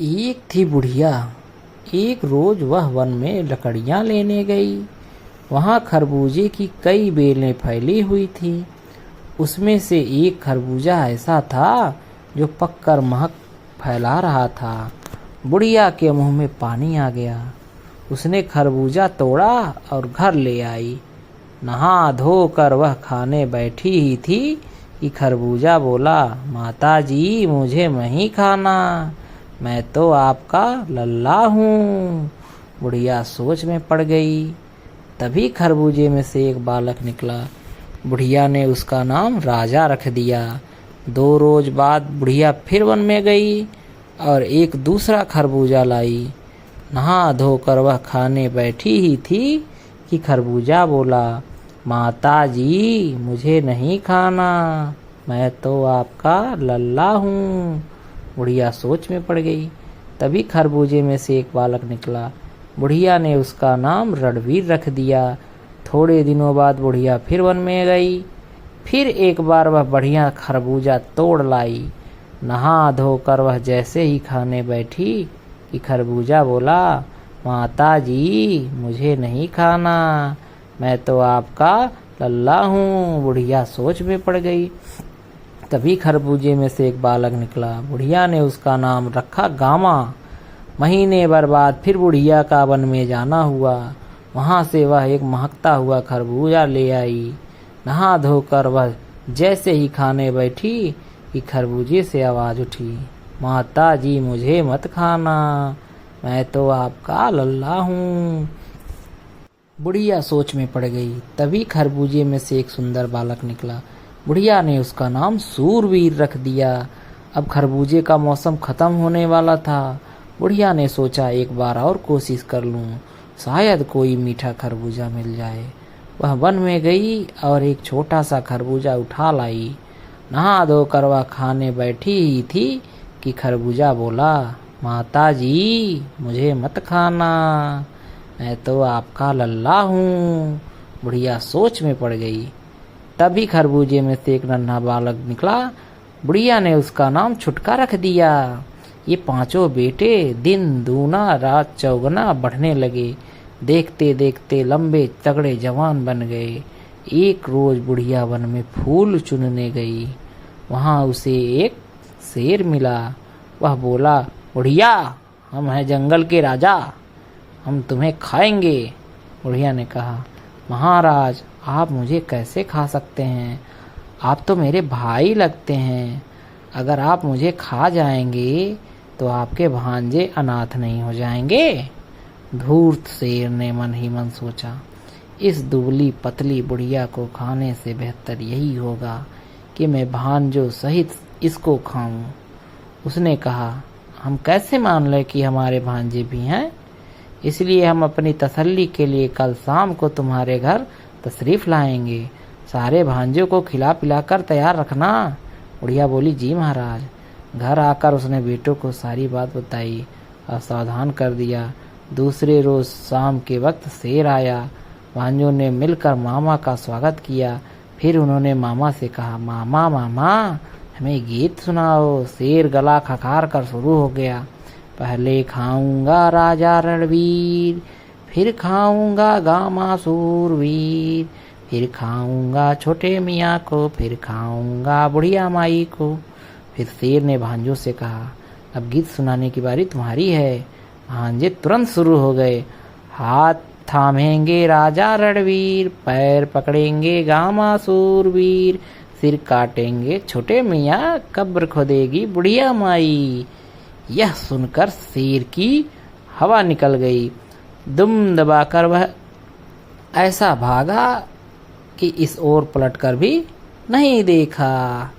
एक थी बुढ़िया। एक रोज वह वन में लकड़ियां लेने गई। वहां खरबूजे की कई बेलें फैली हुई थी। उसमें से एक खरबूजा ऐसा था जो पककर महक फैला रहा था। बुढ़िया के मुंह में पानी आ गया। उसने खरबूजा तोड़ा और घर ले आई। नहा धोकर वह खाने बैठी ही थी कि खरबूजा बोला, माता जी मुझे नहीं खाना, मैं तो आपका लल्ला हूँ। बुढ़िया सोच में पड़ गई। तभी खरबूजे में से एक बालक निकला। बुढ़िया ने उसका नाम राजा रख दिया। 2 रोज बाद बुढ़िया फिर वन में गई और एक दूसरा खरबूजा लाई। नहा धोकर वह खाने बैठी ही थी कि खरबूजा बोला, माता जी मुझे नहीं खाना, मैं तो आपका लल्ला हूँ। बुढ़िया सोच में पड़ गई। तभी खरबूजे में से एक बालक निकला। बुढ़िया ने उसका नाम रणवीर रख दिया। थोड़े दिनों बाद बुढ़िया फिर वन में गई। फिर एक बार वह बढ़िया खरबूजा तोड़ लाई। नहा धोकर वह जैसे ही खाने बैठी कि खरबूजा बोला, माता जी मुझे नहीं खाना, मैं तो आपका लल्ला हूँ। बुढ़िया सोच में पड़ गई। तभी खरबूजे में से एक बालक निकला। बुढ़िया ने उसका नाम रखा गामा। महीने भर बाद फिर बुढ़िया का वन में जाना हुआ। वहां से वह एक महकता हुआ खरबूजा ले आई। नहा धोकर वह जैसे ही खाने बैठी कि खरबूजे से आवाज उठी, माता जी मुझे मत खाना, मैं तो आपका लल्ला हूँ। बुढ़िया सोच में पड़ गई। तभी खरबूजे में से एक सुंदर बालक निकला। बुढ़िया ने उसका नाम सूरवीर रख दिया। अब खरबूजे का मौसम खत्म होने वाला था। बुढ़िया ने सोचा एक बार और कोशिश कर लूं, शायद कोई मीठा खरबूजा मिल जाए। वह वन में गई और एक छोटा सा खरबूजा उठा लाई। नहा धोकर वह खाने बैठी ही थी कि खरबूजा बोला, माता जी मुझे मत खाना, मैं तो आपका लल्ला हूँ। बुढ़िया सोच में पड़ गई। तभी खरबूजे में से एक नन्हा बालक निकला। बुढ़िया ने उसका नाम छुटका रख दिया। ये 5 बेटे दिन दूना रात चौगुना बढ़ने लगे। देखते देखते लंबे तगड़े जवान बन गए। एक रोज बुढ़िया वन में फूल चुनने गई। वहां उसे एक शेर मिला। वह बोला, बुढ़िया हम हैं जंगल के राजा, हम तुम्हें खाएंगे। बुढ़िया ने कहा, महाराज आप मुझे कैसे खा सकते हैं, आप तो मेरे भाई लगते हैं। अगर आप मुझे खा जाएंगे तो आपके भांजे अनाथ नहीं हो जाएंगे। धूर्त शेर ने मन ही मन सोचा, इस दुबली पतली बुढ़िया को खाने से बेहतर यही होगा कि मैं भांजों सहित इसको खाऊं। उसने कहा, हम कैसे मान लें कि हमारे भांजे भी हैं, इसलिए हम अपनी तसल्ली के लिए कल शाम को तुम्हारे घर तशरीफ लाएंगे। सारे भांजों को खिला पिलाकर तैयार रखना। बुढ़िया बोली, जी महाराज। घर आकर उसने बेटों को सारी बात बताई और सावधान कर दिया। दूसरे रोज शाम के वक्त शेर आया। भांजों ने मिलकर मामा का स्वागत किया। फिर उन्होंने मामा से कहा, मामा मामा हमें गीत सुनाओ। शेर गला खखार कर शुरू हो गया, पहले खाऊंगा राजा रणवीर, फिर खाऊंगा गामा सूरवीर, फिर खाऊंगा छोटे मियाँ को, फिर खाऊंगा बुढ़िया माई को। फिर शेर ने भांजों से कहा, अब गीत सुनाने की बारी तुम्हारी है। भांजे तुरंत शुरू हो गए। हाथ थामेंगे राजा रणवीर, पैर पकड़ेंगे गामा सूरवीर, सिर काटेंगे छोटे मियाँ, कब्र खोदेगी बुढ़िया माई। यह सुनकर शेर की हवा निकल गई। दुम दबाकर वह ऐसा भागा कि इस ओर पलटकर भी नहीं देखा।